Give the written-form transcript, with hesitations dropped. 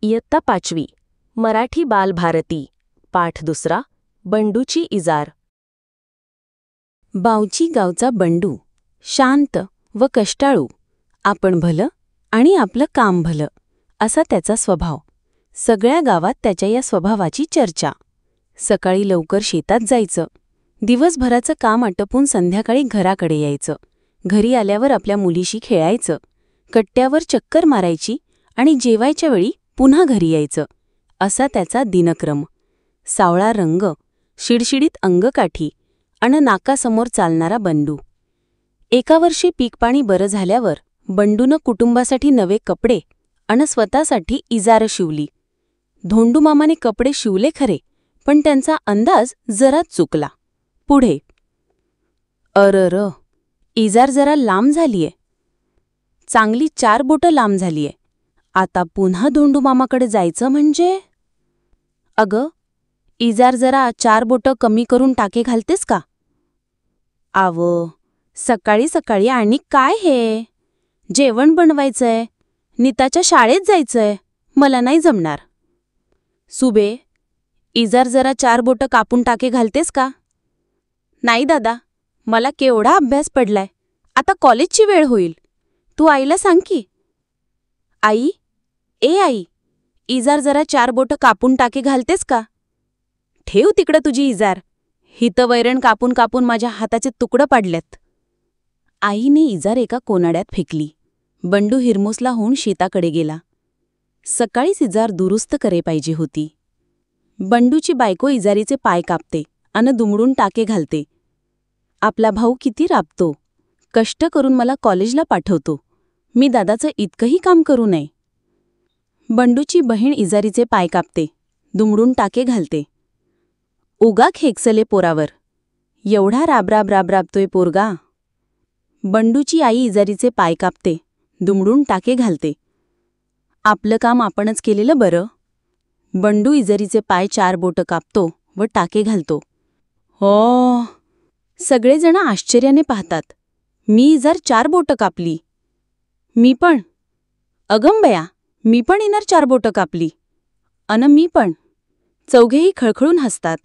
इयत्ता 5वी मराठी बालभारती पाठ 2 बंडूची इजार. बावची गावचा बंडू शांत व कष्टाळू, आपण भलं आणि आपलं काम भलं असा त्याचा स्वभाव. सगळ्या गावात त्याच्या या स्वभावाची चर्चा. सकाळी लवकर शेतात जायचं, दिवसभराचं काम आटपून संध्याकाळी घराकडे यायचं. घरी आल्यावर आपल्या मुलीशी खेळायचं, कट्ट्यावर चक्कर मारायची आणि जेवायच्या वेळी पुन्हा घरी यायचं. असा त्याचा दिनक्रम. सावळा रंग, शिडशिडीत अंगकाठी अन नाकासमोर चालणारा बंडू. एका वर्षी पीकपाणी बरं झाल्यावर बंडूनं कुटुंबासाठी नवे कपडे अन स्वतःसाठी इजार शिवली. धोंडूमामाने कपडे शिवले खरे, पण त्यांचा अंदाज जरा चुकला. पुढे अरर, इजार जरा लांब झालीये, चांगली 4 बोटं लांब झालीये. आता पुन्हा धोंडूमामाकडे जायचं म्हणजे? अगं, इजार जरा 4 बोटं कमी करून टाके घालतेस का? आवं, सकाळी सकाळी आणि काय हे? जेवण बनवायचंय, नीताच्या शाळेत जायचंय, मला नाही जमणार. सुबे, इजार जरा 4 बोटं कापून टाके घालतेस का? नाही दादा, मला केवढा अभ्यास पडलाय, आता कॉलेजची वेळ होईल. तू आईला सांग की. आई, ए आई, इजार जरा 4 बोटं कापून टाके घालतेस का? ठेव तिकडं तुझी इजार, हितं वैरण कापून कापून माझ्या हाताचे तुकडं पाडल्यात. आईने इजार एका कोनाड्यात फेकली. बंडू हिरमोसला होऊन शेताकडे गेला. सकाळीच इजार दुरुस्त करे पाहिजे होती. बंडूची बायको इजारीचे पाय कापते अन दुमडून टाके घालते. आपला भाऊ किती राबतो, कष्ट करून मला कॉलेजला पाठवतो, मी दादाचं इतकंही काम करू नये. बंडूची बहीण इजारीचे पाय कापते, दुमडून टाके घालते. उगा खेकसले पोरावर, एवढा राबराब राबराबतोय पोरगा. बंडूची आई इजारीचे पाय कापते, दुमडून टाके घालते. आपलं काम आपणच केलेलं बरं. बंडू इजारीचे पाय 4 बोटं कापतो व टाके घालतो. हो, सगळेजण आश्चर्याने पाहतात. मी इजार 4 बोटं कापली. मी पण. अगंबया, मी पण इजार 4 बोटं कापली. अन मी पण. चौघेही खळखळून हसतात.